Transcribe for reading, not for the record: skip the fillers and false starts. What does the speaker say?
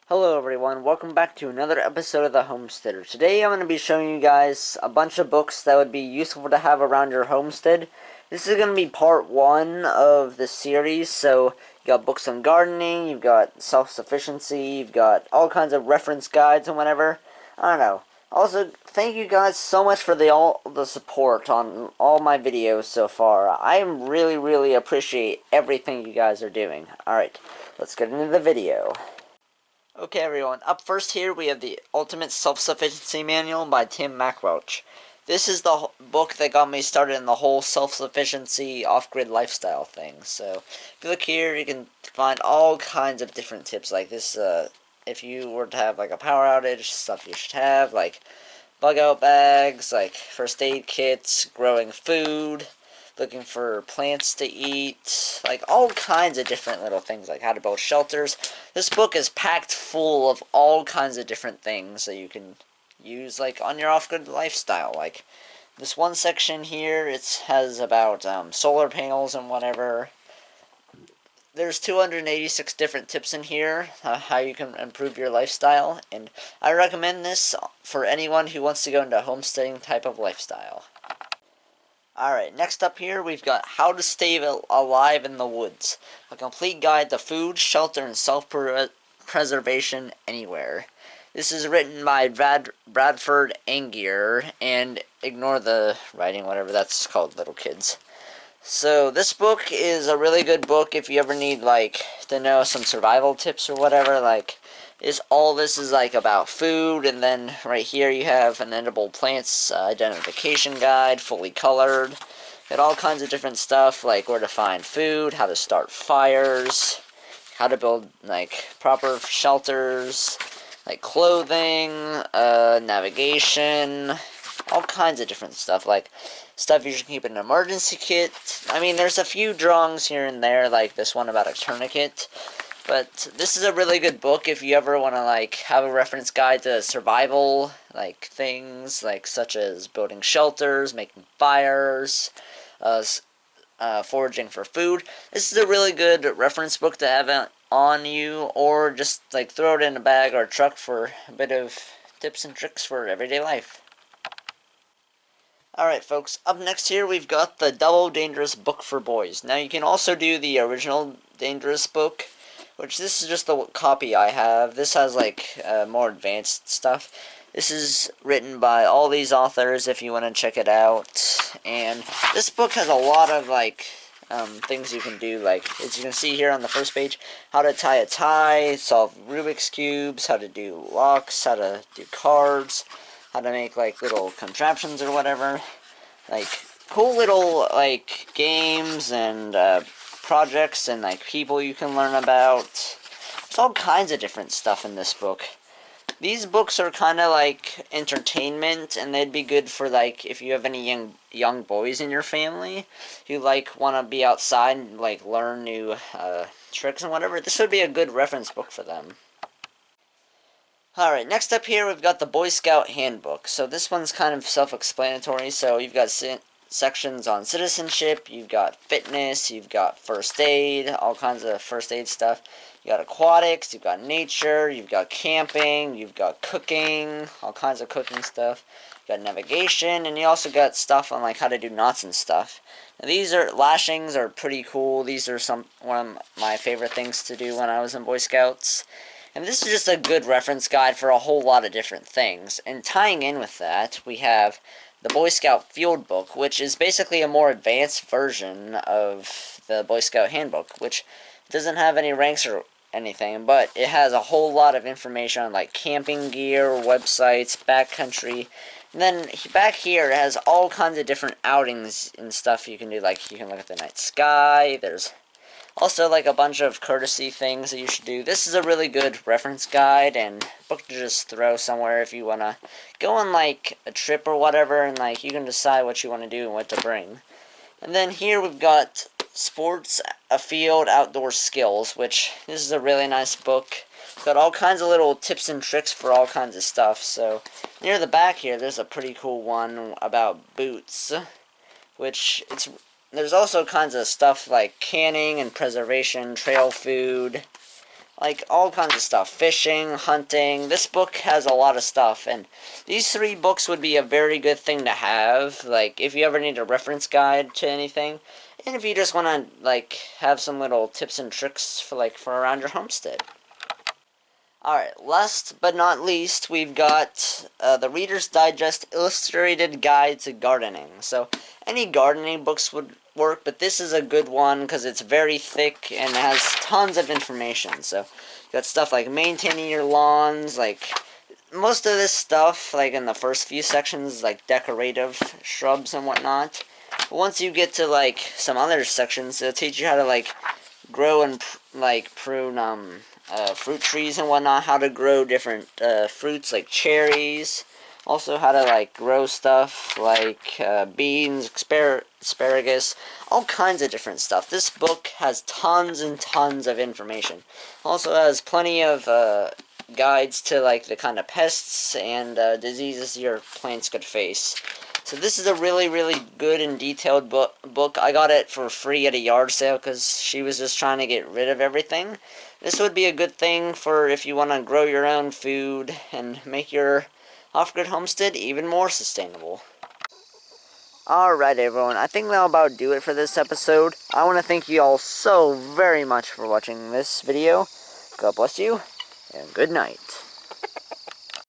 Hello everyone, welcome back to another episode of the Homesteader. Today I'm going to be showing you guys a bunch of books that would be useful to have around your homestead. This is going to be part 1 of the series, so you got books on gardening, you've got self-sufficiency, you've got all kinds of reference guides and whatever. I don't know. Also, thank you guys so much for all the support on all my videos so far. I really appreciate everything you guys are doing. Alright, let's get into the video. Okay everyone, up first here we have the Ultimate Self-Sufficiency Manual by Tim McWelch. This is the book that got me started in the whole self-sufficiency, off-grid lifestyle thing. So, if you look here, you can find all kinds of different tips like this. If you were to have like a power outage, stuff you should have, like bug-out bags, like first aid kits, growing food, looking for plants to eat, like all kinds of different little things, like how to build shelters. This book is packed full of all kinds of different things that you can use like on your off-grid lifestyle. Like this one section here, it has about solar panels and whatever. There's 286 different tips in here, how you can improve your lifestyle, and I recommend this for anyone who wants to go into a homesteading type of lifestyle. Alright, next up here we've got How to Stay Alive in the Woods. A complete guide to food, shelter, and self-preservation anywhere. This is written by Bradford Angier, and ignore the writing, whatever that's called, little kids. So this book is a really good book if you ever need like to know some survival tips or whatever. Like all this is like about food, and then right here you have an edible plants identification guide, fully colored. Got all kinds of different stuff like where to find food, how to start fires, how to build like proper shelters, like clothing, navigation, all kinds of different stuff, like stuff you should keep in an emergency kit. I mean, there's a few drawings here and there, like this one about a tourniquet. But this is a really good book if you ever want to like have a reference guide to survival, like things like such as building shelters, making fires, foraging for food. This is a really good reference book to have on you, or just like throw it in a bag or a truck for a bit of tips and tricks for everyday life. Alright folks, up next here we've got the Double Dangerous Book for Boys. Now you can also do the original Dangerous book, which this is just the copy I have. This has like more advanced stuff. This is written by all these authors if you want to check it out. And this book has a lot of like things you can do, like as you can see here on the first page, how to tie a tie, solve Rubik's Cubes, how to do locks, how to do cards, how to make like little contraptions or whatever, like cool little like games and projects and like people you can learn about. There's all kinds of different stuff in this book. These books are kind of like entertainment, and they'd be good for like if you have any young boys in your family who like want to be outside and like learn new tricks and whatever. This would be a good reference book for them. Alright, next up here we've got the Boy Scout Handbook. So this one's kind of self-explanatory. So you've got sections on citizenship, you've got fitness, you've got first aid, all kinds of first aid stuff. You got aquatics, you've got nature, you've got camping, you've got cooking, all kinds of cooking stuff. You've got navigation, and you also got stuff on like how to do knots and stuff. Now these lashings are pretty cool. These are one of my favorite things to do when I was in Boy Scouts. And this is just a good reference guide for a whole lot of different things. And tying in with that, we have the Boy Scout Field Book, which is basically a more advanced version of the Boy Scout Handbook, which doesn't have any ranks or anything, but it has a whole lot of information on like camping gear, websites, backcountry. And then back here it has all kinds of different outings and stuff you can do, like you can look at the night sky. There's also like a bunch of courtesy things that you should do. This is a really good reference guide and book to just throw somewhere if you want to go on like a trip or whatever, and like you can decide what you want to do and what to bring. And then here we've got Sports, a Field, Outdoor Skills, which this is a really nice book. It's got all kinds of little tips and tricks for all kinds of stuff. So near the back here there's a pretty cool one about boots, which there's also kinds of stuff like canning and preservation, trail food, like all kinds of stuff. Fishing, hunting. This book has a lot of stuff, and these 3 books would be a very good thing to have, like, if you ever need a reference guide to anything, and if you just want to, like, have some little tips and tricks for, like, for around your homestead. Alright, last but not least, we've got the Reader's Digest Illustrated Guide to Gardening. So, any gardening books would work, but this is a good one because it's very thick and has tons of information. So, you got stuff like maintaining your lawns, like, most of this stuff, like in the first few sections, like decorative shrubs and whatnot. But once you get to, like, some other sections, it'll teach you how to, like, grow and, prune, fruit trees and whatnot, how to grow different fruits like cherries, also how to like grow stuff like beans, asparagus, all kinds of different stuff. This book has tons and tons of information. Also has plenty of guides to like the kind of pests and diseases your plants could face. So this is a really, really good and detailed book. I got it for free at a yard sale because she was just trying to get rid of everything. This would be a good thing for if you want to grow your own food and make your off-grid homestead even more sustainable. Alright everyone, I think that'll about do it for this episode. I want to thank you all so very much for watching this video. God bless you, and good night.